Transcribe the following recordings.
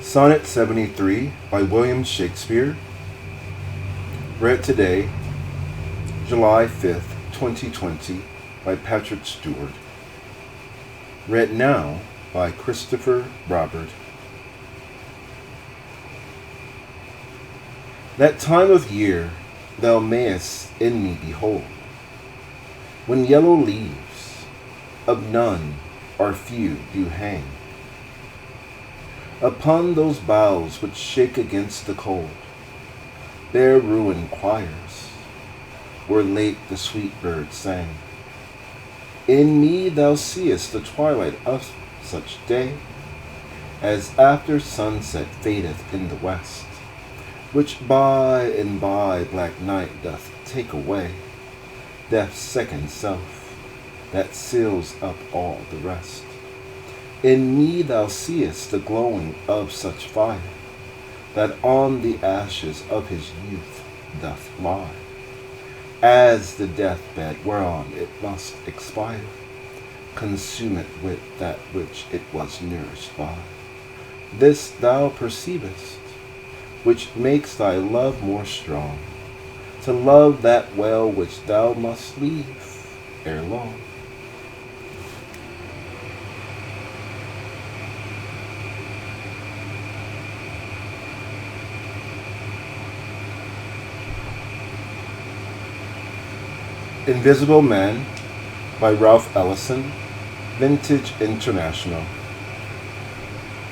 Sonnet 73 by William Shakespeare. Read today, July 5th, 2020, by Patrick Stewart. Read now by Christopher Robert. That time of year thou mayest in me behold, when yellow leaves of none or few do hang upon those boughs which shake against the cold. Their ruined choirs, where late the sweet bird sang. In me thou seest the twilight of such day, as after sunset fadeth in the west, which by and by black night doth take away, death's second self, that seals up all the rest. In me thou seest the glowing of such fire, that on the ashes of his youth doth lie, as the deathbed whereon it must expire, consumed with that which it was nourished by. This thou perceivest, which makes thy love more strong, to love that well which thou must leave ere long. Invisible Man by Ralph Ellison, Vintage International.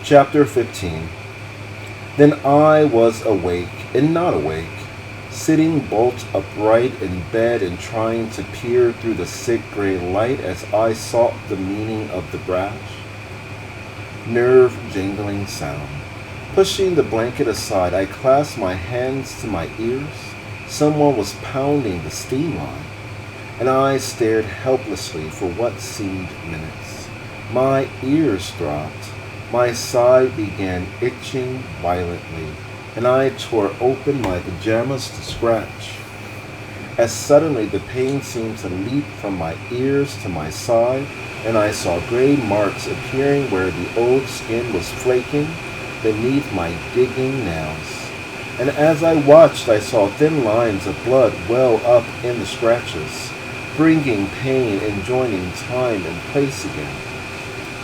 Chapter 15. Then I was awake and not awake, sitting bolt upright in bed and trying to peer through the sick gray light as I sought the meaning of the brash, nerve-jangling sound. Pushing the blanket aside, I clasped my hands to my ears. Someone was pounding the steam line, and I stared helplessly for what seemed minutes. My ears throbbed. My side began itching violently, and I tore open my pajamas to scratch. As suddenly the pain seemed to leap from my ears to my side, and I saw gray marks appearing where the old skin was flaking beneath my digging nails. And as I watched, I saw thin lines of blood well up in the scratches, bringing pain and joining time and place again.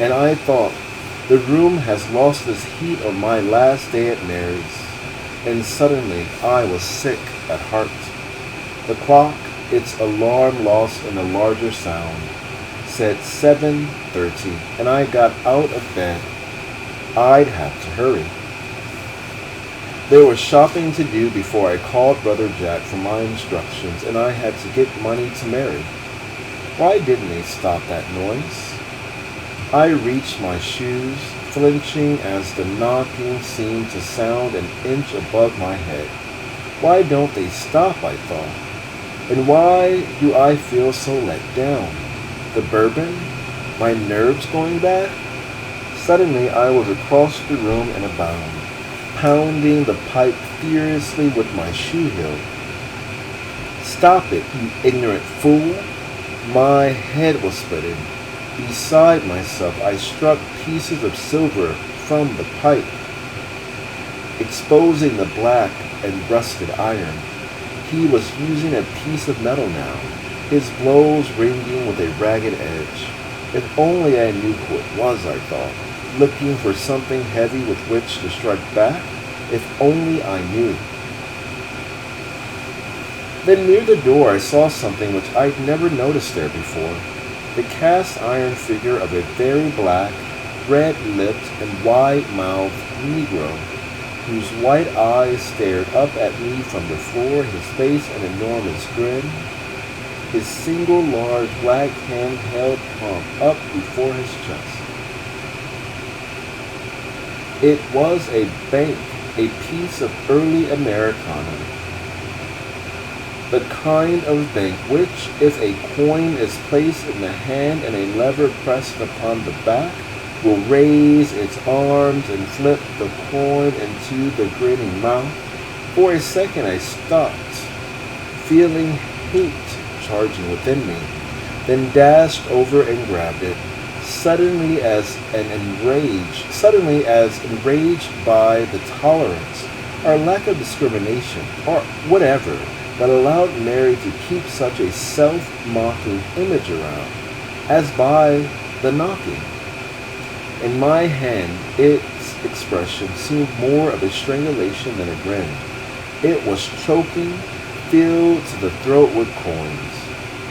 And I thought, the room has lost its heat on my last day at Mary's. And suddenly I was sick at heart. The clock, its alarm lost in a larger sound, said 7:30, and I got out of bed. I'd have to hurry. There was shopping to do before I called Brother Jack for my instructions, and I had to get money to Mary. Why didn't they stop that noise? I reached my shoes, flinching as the knocking seemed to sound an inch above my head. Why don't they stop, I thought. And why do I feel so let down? The bourbon? My nerves going bad? Suddenly I was across the room in a bound, pounding the pipe furiously with my shoe heel. Stop it, you ignorant fool! My head was splitting. Beside myself, I struck pieces of silver from the pipe, exposing the black and rusted iron. He was using a piece of metal now, his blows ringing with a ragged edge. If only I knew who it was, I thought, looking for something heavy with which to strike back. If only I knew. Then near the door I saw something which I'd never noticed there before. The cast iron figure of a very black, red-lipped, and wide-mouthed Negro, whose white eyes stared up at me from the floor, his face an enormous grin, his single large black hand held palm up before his chest. It was a bank, a piece of early Americana. The kind of bank which, if a coin is placed in the hand and a lever pressed upon the back, will raise its arms and flip the coin into the grinning mouth. For a second I stopped, feeling hate charging within me, then dashed over and grabbed it, suddenly as enraged by the tolerance or lack of discrimination or whatever that allowed Mary to keep such a self-mocking image around, as by the knocking. In my hand, its expression seemed more of a strangulation than a grin. It was choking, filled to the throat with coins.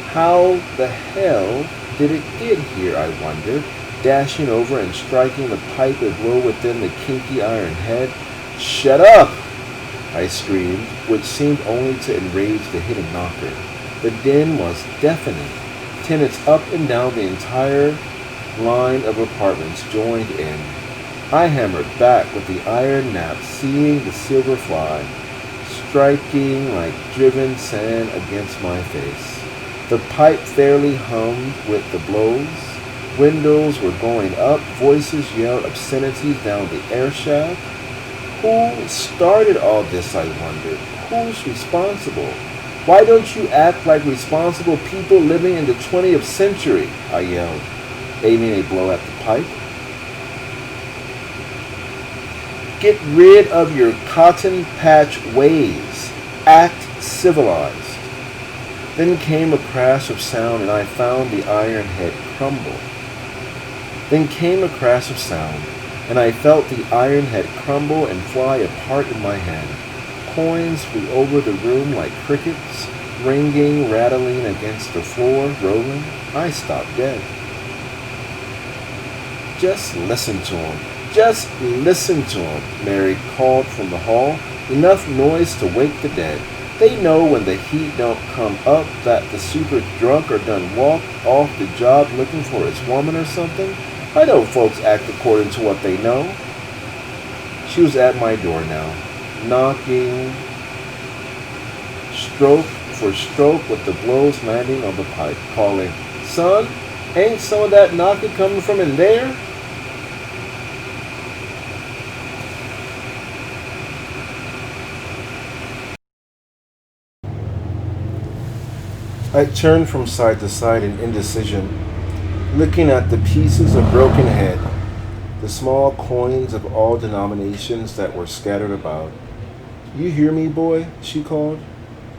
How the hell did it get here, I wondered, dashing over and striking the pipe a blow within the kinky iron head. Shut up! I screamed, which seemed only to enrage the hidden knocker. The din was deafening. Tenants up and down the entire line of apartments joined in. I hammered back with the iron nap, seeing the silver fly, striking like driven sand against my face. The pipe fairly hummed with the blows. Windows were going up. Voices yelled obscenities down the air shaft. Who started all this, I wondered? Who's responsible? Why don't you act like responsible people living in the 20th century? I yelled, aiming a blow at the pipe. Get rid of your cotton patch ways. Act civilized. Then came a crash of sound, and I found the iron head crumble. Then came a crash of sound, and I felt the iron head crumble and fly apart in my hand. Coins flew over the room like crickets, ringing, rattling against the floor, rolling. I stopped dead. Just listen to him. Just listen to him, Mary called from the hall. Enough noise to wake the dead. They know when the heat don't come up that the super drunk or done walked off the job looking for his woman or something. I know folks act according to what they know. She was at my door now, knocking stroke for stroke with the blows landing on the pipe, calling, "Son, ain't some of that knocking coming from in there?" I turned from side to side in indecision, looking at the pieces of broken head, the small coins of all denominations that were scattered about. "You hear me, boy?" she called.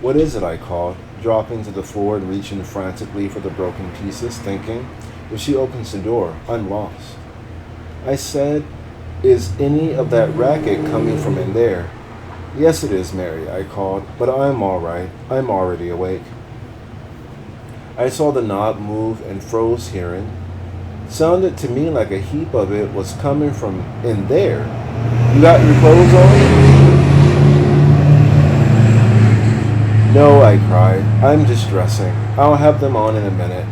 "What is it?" I called, dropping to the floor and reaching frantically for the broken pieces, thinking, if she opens the door, I'm lost. I said, "Is any of that racket coming from in there?" "Yes, it is, Mary," I called, "but I'm all right. I'm already awake." I saw the knob move and froze hearing. Sounded to me like a heap of it was coming from in there. "You got your clothes on?" "No," I cried. "I'm just dressing. I'll have them on in a minute."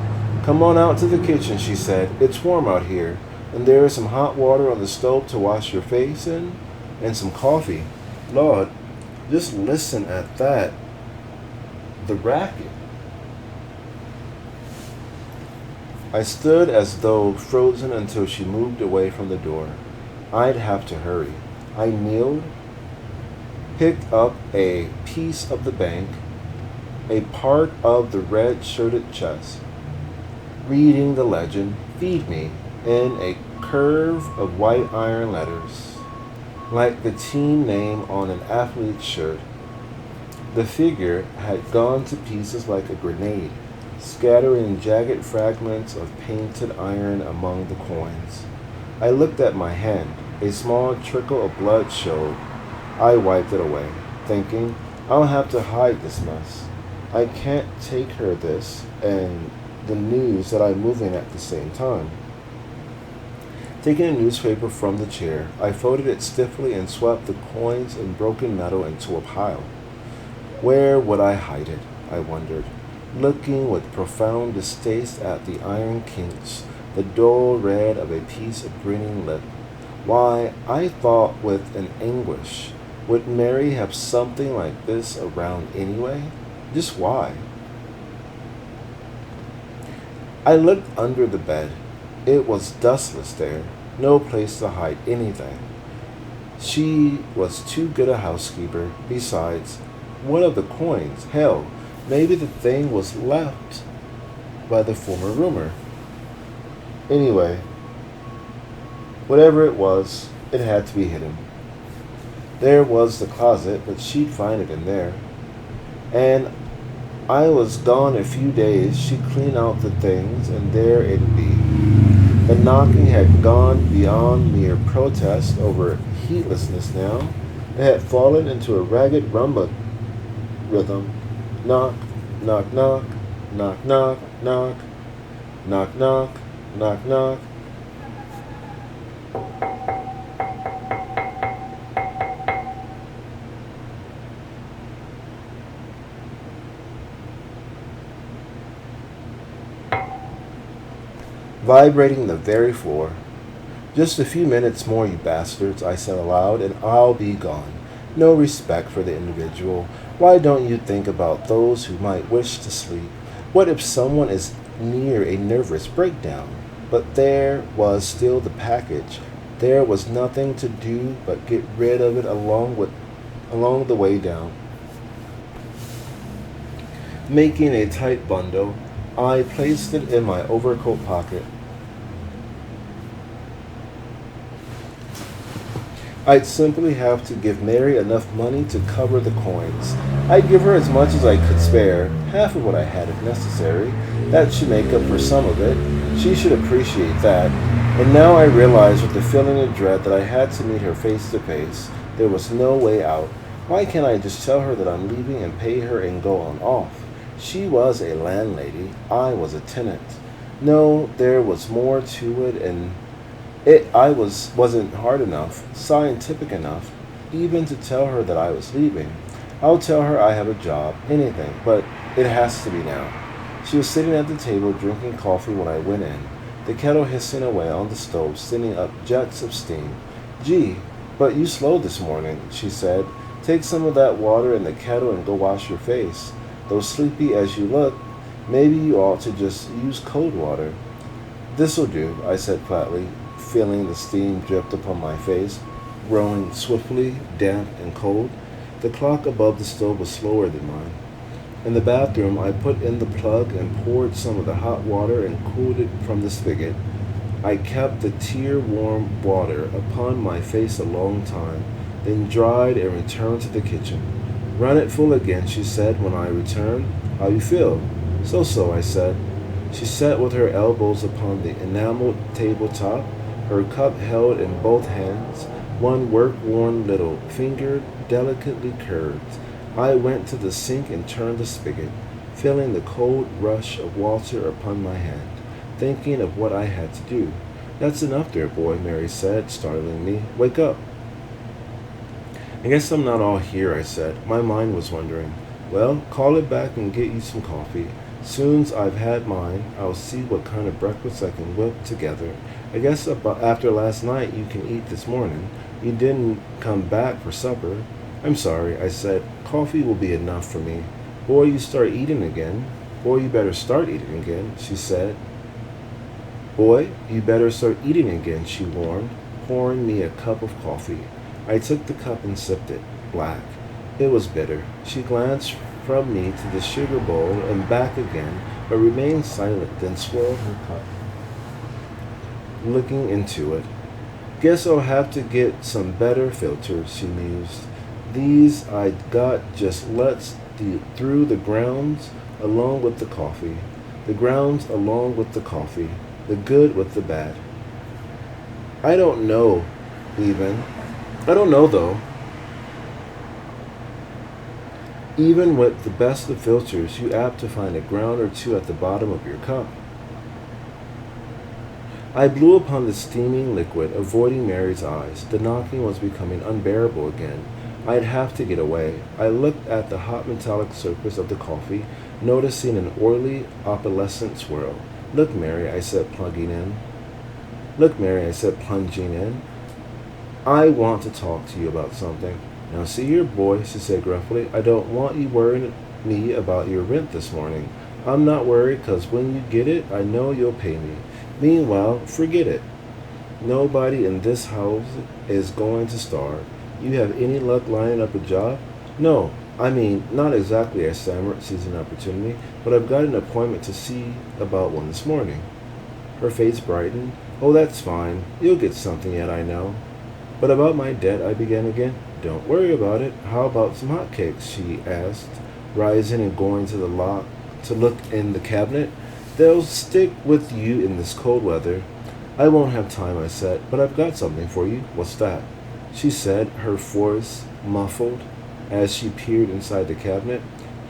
"Come on out to the kitchen," she said. "It's warm out here, and there is some hot water on the stove to wash your face in, and some coffee." Lord, just listen at that. The racket. I stood as though frozen until she moved away from the door. I'd have to hurry. I kneeled, picked up a piece of the bank, a part of the red-shirted chest, reading the legend, "Feed me," in a curve of white iron letters, like the team name on an athlete's shirt. The figure had gone to pieces like a grenade, scattering jagged fragments of painted iron among the coins. I looked at my hand. A small trickle of blood showed. I wiped it away, thinking, I'll have to hide this mess. I can't take her this and the news that I'm moving at the same time. Taking a newspaper from the chair, I folded it stiffly and swept the coins and broken metal into a pile. Where would I hide it? I wondered, looking with profound distaste at the iron kinks, the dull red of a piece of grinning lip. Why, I thought with an anguish, would Mary have something like this around anyway? Just why? I looked under the bed. It was dustless there, no place to hide anything. She was too good a housekeeper. Besides, what of the coins? Hell, maybe the thing was left by the former roomer. Anyway, whatever it was, it had to be hidden. There was the closet, but she'd find it in there. And I was gone a few days. She'd clean out the things, and there it'd be. The knocking had gone beyond mere protest over heedlessness now. It had fallen into a ragged rumba rhythm. Knock, knock, knock, knock, knock, knock, knock, knock, knock, knock. Vibrating the very floor. Just a few minutes more, you bastards, I said aloud, and I'll be gone. No respect for the individual. Why don't you think about those who might wish to sleep? What if someone is near a nervous breakdown? But there was still the package. There was nothing to do but get rid of it along the way down. Making a tight bundle, I placed it in my overcoat pocket. I'd simply have to give Mary enough money to cover the coins. I'd give her as much as I could spare, half of what I had if necessary. That should make up for some of it. She should appreciate that. And now I realized with a feeling of dread that I had to meet her face to face. There was no way out. Why can't I just tell her that I'm leaving and pay her and go on off? She was a landlady. I was a tenant. No, there was more to it, and wasn't hard enough, scientific enough, even to tell her that I was leaving. I'll tell her I have a job, anything, but it has to be now. She was sitting at the table drinking coffee when I went in, the kettle hissing away on the stove, sending up jets of steam. Gee, but you slowed this morning, she said. Take some of that water in the kettle and go wash your face. Though sleepy as you look, maybe you ought to just use cold water. This'll do, I said flatly, feeling the steam dripped upon my face, growing swiftly damp and cold. The clock above the stove was slower than mine. In the bathroom, I put in the plug and poured some of the hot water and cooled it from the spigot. I kept the tear-warm water upon my face a long time, then dried and returned to the kitchen. Run it full again, she said when I returned. How you feel? So, I said. She sat with her elbows upon the enameled tabletop, her cup held in both hands, one work-worn little finger delicately curved. I went to the sink and turned the spigot, feeling the cold rush of water upon my hand, thinking of what I had to do. That's enough, dear boy, Mary said, startling me. Wake up. I guess I'm not all here, I said. My mind was wandering. Well, call it back and get you some coffee. Soon's I've had mine, I'll see what kind of breakfast I can whip together. I guess after last night you can eat this morning. You didn't come back for supper. I'm sorry, I said. Coffee will be enough for me. Boy, you start eating again. Boy, you better start eating again, she said. Boy, you better start eating again, she warned, pouring me a cup of coffee. I took the cup and sipped it. Black. It was bitter. She glanced from me to the sugar bowl and back again, but remained silent, then swirled her cup, looking into it. Guess I'll have to get some better filters, she mused. These I got just lets through the grounds along with the coffee. The grounds along with the coffee. The good with the bad. I don't know, even. I don't know, though. Even with the best of filters, you apt to find a ground or two at the bottom of your cup. I blew upon the steaming liquid, avoiding Mary's eyes. The knocking was becoming unbearable again. I'd have to get away. I looked at the hot metallic surface of the coffee, noticing an oily, opalescent swirl. Look, Mary, I said, plunging in. I want to talk to you about something. Now, see here, boy, she said gruffly. I don't want you worrying me about your rent this morning. I'm not worried, 'cause when you get it, I know you'll pay me. Meanwhile, forget it. Nobody in this house is going to starve. You have any luck lining up a job? No, I mean, not exactly, I stammered, seizing an opportunity, but I've got an appointment to see about one this morning. Her face brightened. Oh, that's fine. You'll get something yet, I know. But about my debt, I began again. Don't worry about it. How about some hotcakes? She asked, rising and going to the lock to look in the cabinet. They'll stick with you in this cold weather. I won't have time, I said, but I've got something for you. What's that? She said, her voice muffled as she peered inside the cabinet.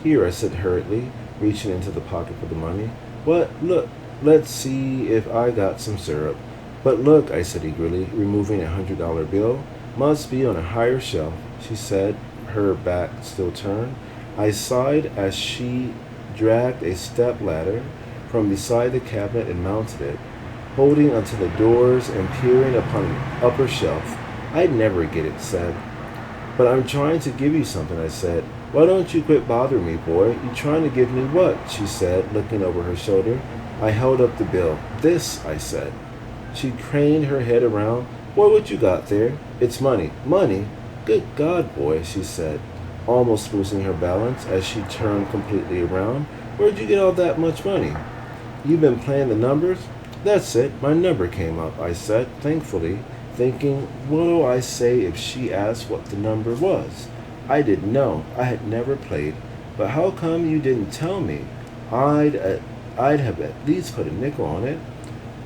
Here, I said hurriedly, reaching into the pocket for the money. What? Look, let's see if I got some syrup. But look, I said eagerly, removing $100 bill. Must be on a higher shelf, she said, her back still turned. I sighed as she dragged a step ladder from beside the cabinet and mounted it, holding onto the doors and peering upon an upper shelf. I'd never get it, said. But I'm trying to give you something, I said. Why don't you quit bothering me, boy? You trying to give me what? She said, looking over her shoulder. I held up the bill. This, I said. She craned her head around. Boy, what you got there? It's money. Money? Good God, boy, she said, almost losing her balance as she turned completely around. Where'd you get all that much money? You've been playing the numbers? That's it. My number came up, I said, thankfully, thinking, what'll I say if she asked what the number was? I didn't know. I had never played. But how come you didn't tell me? I'd have at least put a nickel on it.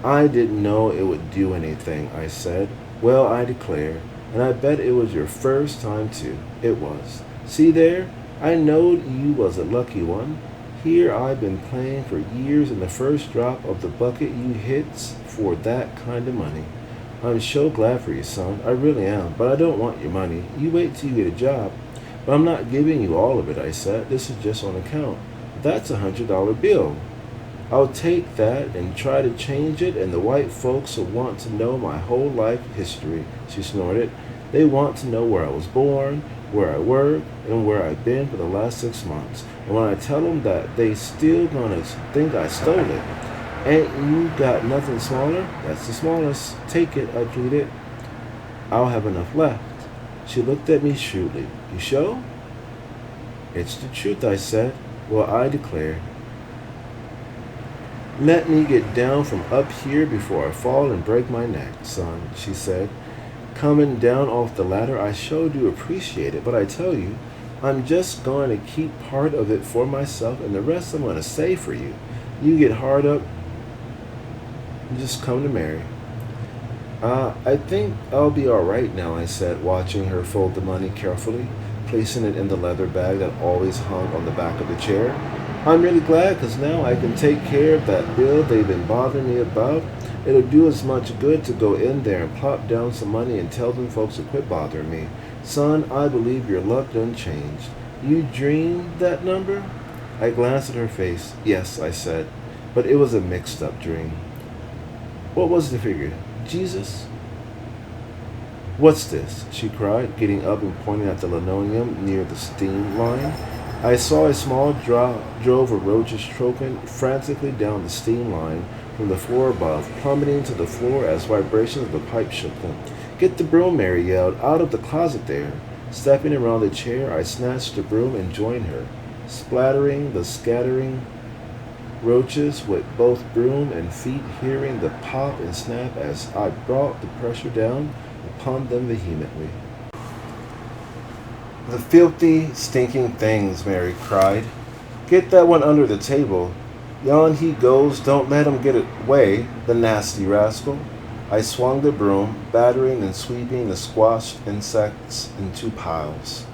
I didn't know it would do anything, I said. Well, I declare, and I bet it was your first time too. It was. See there? I knowed you was a lucky one. Here I've been playing for years, and the first drop of the bucket you hits for that kind of money. I'm so glad for you, son. I really am, but I don't want your money. You wait till you get a job. But I'm not giving you all of it, I said. This is just on account. That's $100 bill. I'll take that and try to change it, and the white folks will want to know my whole life history, she snorted. They want to know where I was born, where I work, and where I've been for the last 6 months. And when I tell them that, they still gonna think I stole it. Ain't you got nothing smaller? That's the smallest. Take it, I pleaded. I'll have enough left. She looked at me shrewdly. You sure? It's the truth, I said. Well, I declare. Let me get down from up here before I fall and break my neck, son, she said. Coming down off the ladder, I sure do appreciate it, but I tell you, I'm just going to keep part of it for myself, and the rest I'm going to save for you. You get hard up, and just come to Mary. I think I'll be all right now, I said, watching her fold the money carefully, placing it in the leather bag that always hung on the back of the chair. I'm really glad, because now I can take care of that bill they've been bothering me about. It'll do as much good to go in there and plop down some money and tell them folks to quit bothering me. Son, I believe your luck done changed. You dreamed that number? I glanced at her face. Yes, I said, but it was a mixed-up dream. What was the figure? Jesus? What's this? She cried, getting up and pointing at the linoleum near the steam line. I saw a small drove of roaches choking frantically down the steam line from the floor above, plummeting to the floor as vibrations of the pipe shook them. Get the broom, Mary yelled, out of the closet there. Stepping around the chair, I snatched the broom and joined her, splattering the scattering roaches with both broom and feet, hearing the pop and snap as I brought the pressure down upon them vehemently. The filthy, stinking things, Mary cried. Get that one under the table. Yon he goes, don't let him get away, the nasty rascal. I swung the broom, battering and sweeping the squashed insects into piles.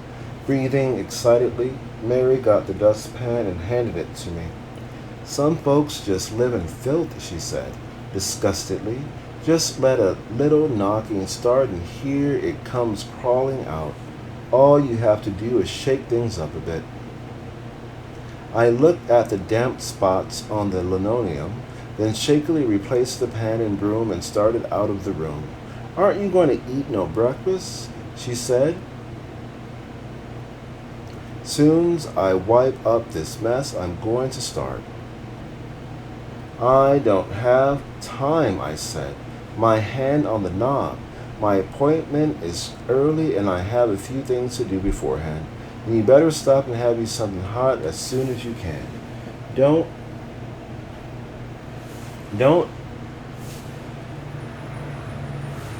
Breathing excitedly, Mary got the dustpan and handed it to me. Some folks just live in filth, she said, disgustedly. Just let a little knocking start and here it comes crawling out. All you have to do is shake things up a bit. I looked at the damp spots on the linoleum, then shakily replaced the pan and broom and started out of the room. Aren't you going to eat no breakfast? She said. Soon's I wipe up this mess, I'm going to start. I don't have time, I said, my hand on the knob. My appointment is early and I have a few things to do beforehand. And you better stop and have you something hot as soon as you can. Don't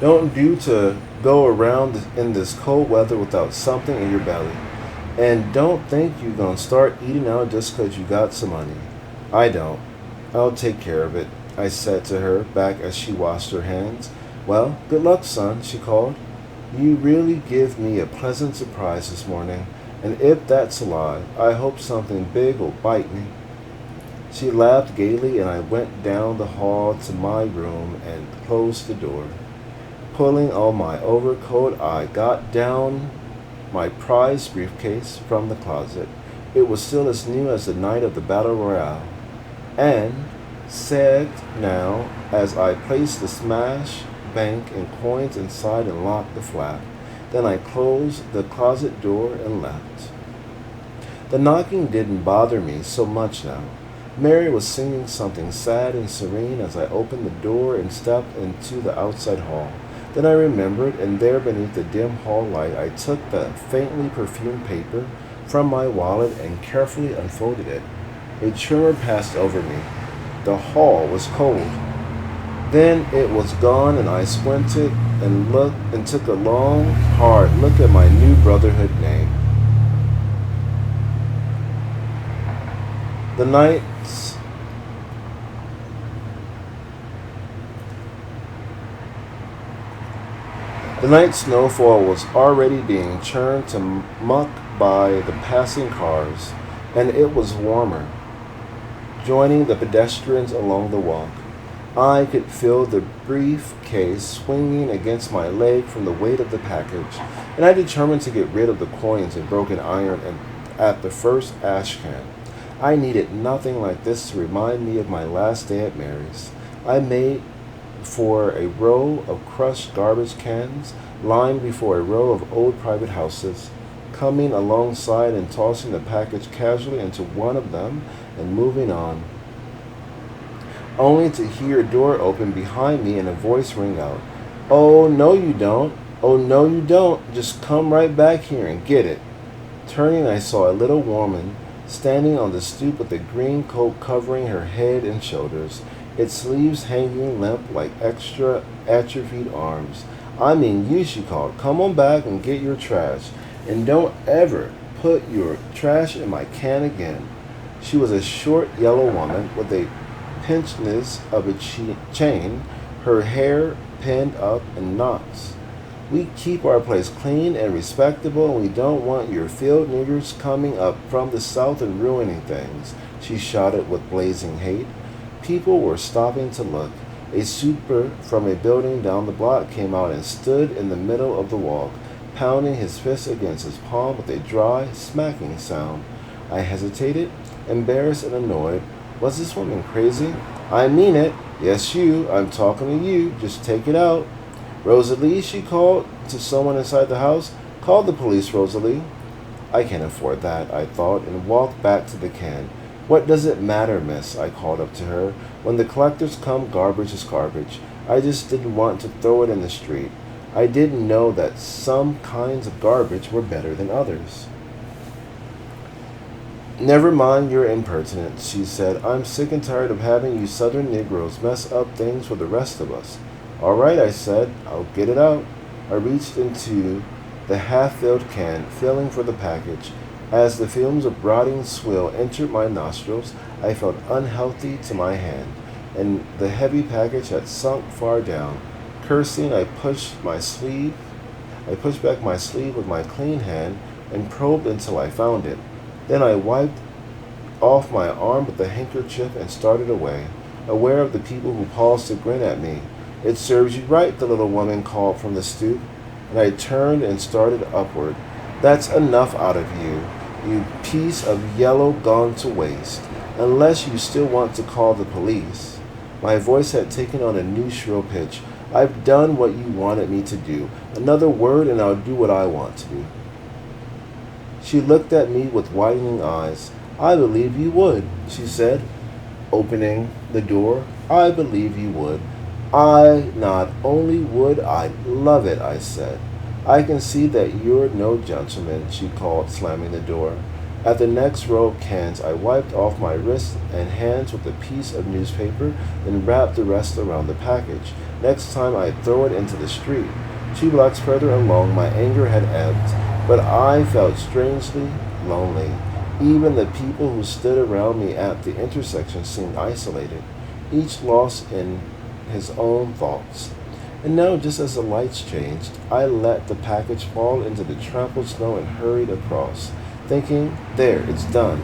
Don't do to go around in this cold weather without something in your belly. And don't think you're gonna start eating out just 'cause you got some money. I don't. I'll take care of it, I said to her back as she washed her hands. Well, good luck, son, she called. You really give me a pleasant surprise this morning, and if that's a lie, I hope something big will bite me. She laughed gaily, and I went down the hall to my room and closed the door. Pulling on my overcoat, I got down my prized briefcase from the closet. It was still as new as the night of the battle royale, and said now as I placed the smash bank and coins inside and locked the flap. Then I closed the closet door and left. The knocking didn't bother me so much now. Mary was singing something sad and serene as I opened the door and stepped into the outside hall. Then I remembered, and there beneath the dim hall light, I took the faintly perfumed paper from my wallet and carefully unfolded it. A tremor passed over me. The hall was cold. Then it was gone, and I squinted and looked and took a long, hard look at my new Brotherhood name. The nights The night snowfall was already being churned to muck by the passing cars, and it was warmer, joining the pedestrians along the walk. I could feel the briefcase swinging against my leg from the weight of the package, and I determined to get rid of the coins and broken iron at the first ash can. I needed nothing like this to remind me of my last day at Mary's. I made for a row of crushed garbage cans lined before a row of old private houses, coming alongside and tossing the package casually into one of them and moving on, only to hear a door open behind me and a voice ring out. Oh, no you don't. Oh, no you don't. Just come right back here and get it. Turning, I saw a little woman standing on the stoop with a green coat covering her head and shoulders, its sleeves hanging limp like extra atrophied arms. I mean you, she called. Come on back and get your trash. And don't ever put your trash in my can again. She was a short yellow woman with a pinchness of a chain, her hair pinned up in knots. We keep our place clean and respectable, and we don't want your field niggers coming up from the south and ruining things, she shouted with blazing hate. People were stopping to look. A super from a building down the block came out and stood in the middle of the walk, pounding his fist against his palm with a dry, smacking sound. I hesitated, embarrassed and annoyed. Was this woman crazy? I mean it. Yes, you. I'm talking to you. Just take it out. Rosalie, she called to someone inside the house. Call the police, Rosalie. I can't afford that, I thought, and walked back to the can. What does it matter, miss? I called up to her. When the collectors come, garbage is garbage. I just didn't want to throw it in the street. I didn't know that some kinds of garbage were better than others. Never mind your impertinence, she said. I'm sick and tired of having you southern Negroes mess up things for the rest of us. All right, I said. I'll get it out. I reached into the half-filled can, feeling for the package. As the fumes of rotting swill entered my nostrils, I felt unhealthy to my hand, and the heavy package had sunk far down. Cursing, I pushed back my sleeve with my clean hand and probed until I found it. Then I wiped off my arm with a handkerchief and started away, aware of the people who paused to grin at me. It serves you right, the little woman called from the stoop, and I turned and started upward. That's enough out of you, you piece of yellow gone to waste, unless you still want to call the police. My voice had taken on a new shrill pitch. I've done what you wanted me to do. Another word and I'll do what I want to do. She looked at me with widening eyes. I believe you would, she said, opening the door. I believe you would. I not only would, I'd love it, I said. I can see that you're no gentleman, she called, slamming the door. At the next row of cans, I wiped off my wrists and hands with a piece of newspaper, then wrapped the rest around the package. Next time I'd throw it into the street. 2 blocks further along, my anger had ebbed, but I felt strangely lonely. Even the people who stood around me at the intersection seemed isolated, each lost in his own thoughts. And now, just as the lights changed, I let the package fall into the trampled snow and hurried across, thinking, there, it's done.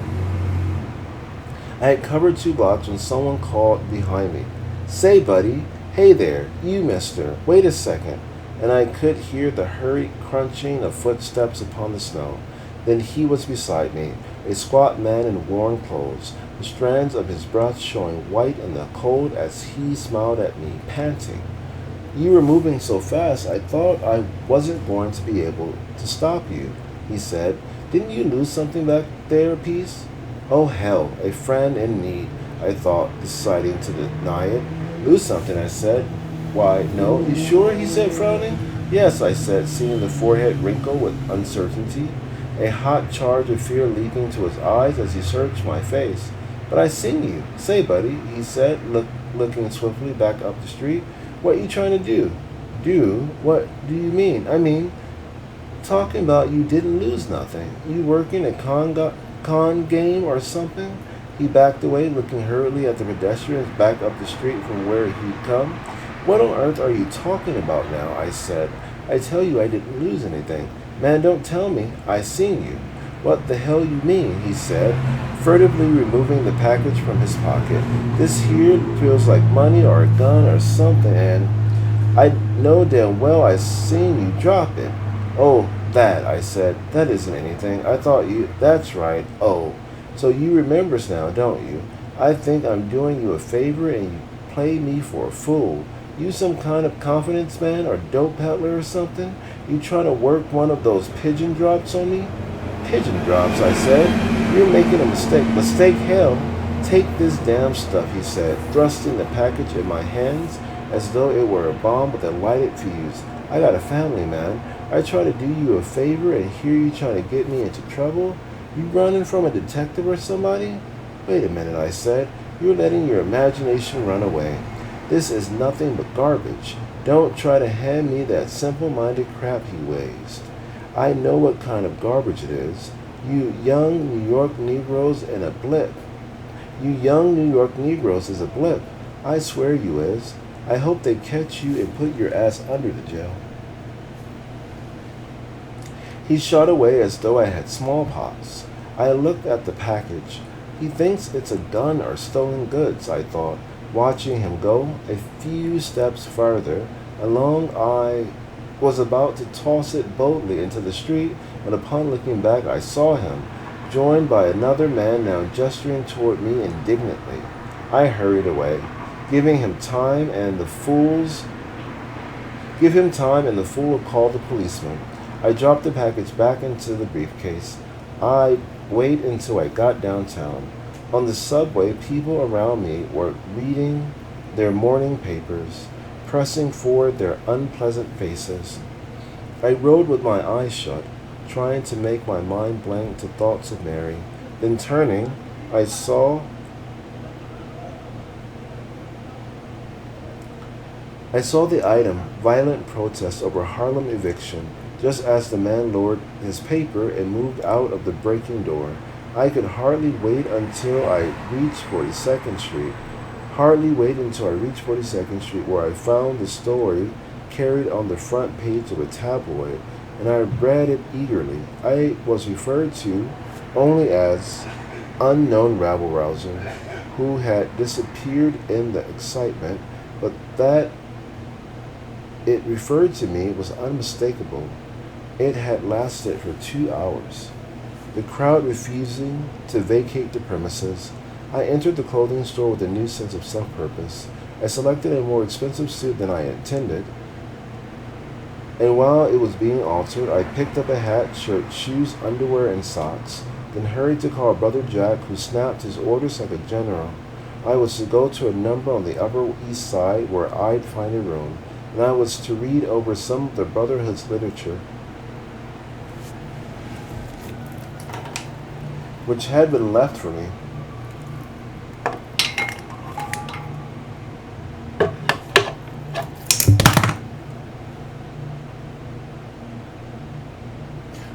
I had covered 2 blocks when someone called behind me. Say, buddy, hey there, you mister, wait a second. And I could hear the hurried crunching of footsteps upon the snow. Then he was beside me, a squat man in worn clothes, the strands of his breath showing white in the cold as he smiled at me, panting. You were moving so fast, I thought I wasn't going to be able to stop you, he said. Didn't you lose something back there a piece? Oh, hell, a friend in need, I thought, deciding to deny it. Lose something, I said. Why, no. You sure? He said, frowning. Yes, I said, seeing the forehead wrinkle with uncertainty, a hot charge of fear leaping to his eyes as he searched my face. But I seen you. Say, buddy, he said, looking swiftly back up the street. What you trying to do? Do? What do you mean? I mean, talking about you didn't lose nothing. You working a con game or something? He backed away, looking hurriedly at the pedestrians back up the street from where he'd come. What on earth are you talking about now? I said. I tell you I didn't lose anything. Man, don't tell me. I seen you. What the hell you mean? He said, furtively removing the package from his pocket. This here feels like money or a gun or something, and I know damn well I seen you drop it. Oh, that, I said. That isn't anything. I thought you... That's right. Oh, so you remembers now, don't you? I think I'm doing you a favor and you play me for a fool. You some kind of confidence man or dope peddler or something? You trying to work one of those pigeon drops on me? Pigeon drops, I said. You're making a mistake. Mistake, hell. Take this damn stuff, he said, thrusting the package in my hands as though it were a bomb with a lighted fuse. I got a family, man. I try to do you a favor and here you trying to get me into trouble? You running from a detective or somebody? Wait a minute, I said. You're letting your imagination run away. This is nothing but garbage. Don't try to hand me that simple-minded crap he weighs. I know what kind of garbage it is. You young New York Negroes in a blip. You young New York Negroes is a blip. I swear you is. I hope they catch you and put your ass under the jail. He shot away as though I had smallpox. I looked at the package. He thinks it's a gun or stolen goods, I thought, watching him go. A few steps farther along, I was about to toss it boldly into the street, but upon looking back, I saw him, joined by another man now gesturing toward me indignantly. I hurried away, giving him time, and the fool called the policeman. I dropped the package back into the briefcase. I'd wait until I got downtown. On the subway, people around me were reading their morning papers, pressing forward their unpleasant faces. I rode with my eyes shut, trying to make my mind blank to thoughts of Mary. Then turning, I saw the item, violent protest over Harlem eviction, just as the man lowered his paper and moved out of the breaking door. I could hardly wait until I reached 42nd Street. Where I found the story carried on the front page of a tabloid, and I read it eagerly. I was referred to only as unknown rabble-rouser who had disappeared in the excitement, but that it referred to me was unmistakable. It had lasted for 2 hours. The crowd refusing to vacate the premises, I entered the clothing store with a new sense of self-purpose. I selected a more expensive suit than I intended, and while it was being altered, I picked up a hat, shirt, shoes, underwear, and socks, then hurried to call Brother Jack, who snapped his orders like a general. I was to go to a number on the Upper East Side where I'd find a room, and I was to read over some of the Brotherhood's literature, which had been left for me.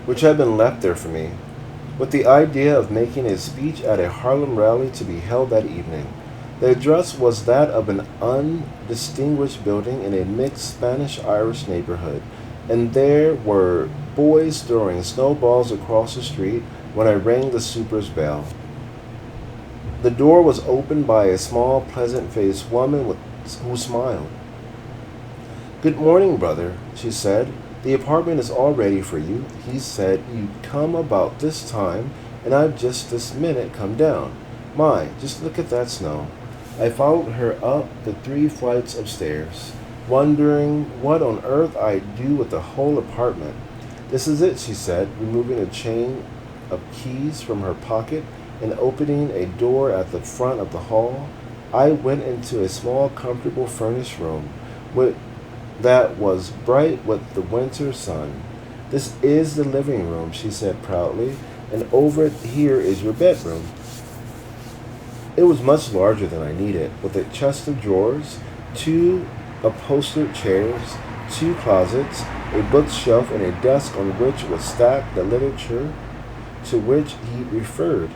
which had been left there for me, with the idea of making a speech at a Harlem rally to be held that evening. The address was that of an undistinguished building in a mixed Spanish Irish neighborhood, and there were boys throwing snowballs across the street when I rang the super's bell. The door was opened by a small, pleasant faced woman who smiled. "Good morning, brother," she said. "The apartment is all ready for you. He said you'd come about this time, and I've just this minute come down. My, just look at that snow." I followed her up the 3 flights of stairs, wondering what on earth I'd do with the whole apartment. "This is it," she said, removing a chain of keys from her pocket and opening a door at the front of the hall. I went into a small, comfortable, furnished room that was bright with the winter sun. "This is the living room," she said proudly, "and over here is your bedroom." It was much larger than I needed, with a chest of drawers, 2 upholstered chairs, 2 closets, a bookshelf, and a desk on which was stacked the literature to which he referred.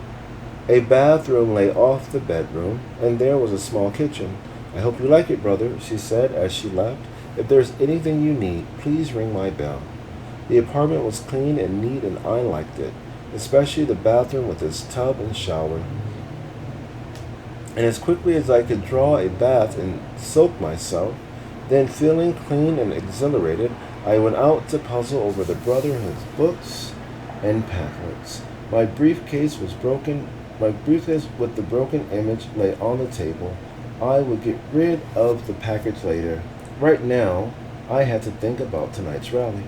A bathroom lay off the bedroom, and there was a small kitchen. "I hope you like it, brother," she said as she left. "If there's anything you need, please ring my bell." The apartment was clean and neat, and I liked it, especially the bathroom with its tub and shower. And as quickly as I could draw a bath and soak myself, then feeling clean and exhilarated, I went out to puzzle over the Brotherhood's books and pamphlets. My briefcase with the broken image lay on the table. I would get rid of the package later. Right now, I had to think about tonight's rally.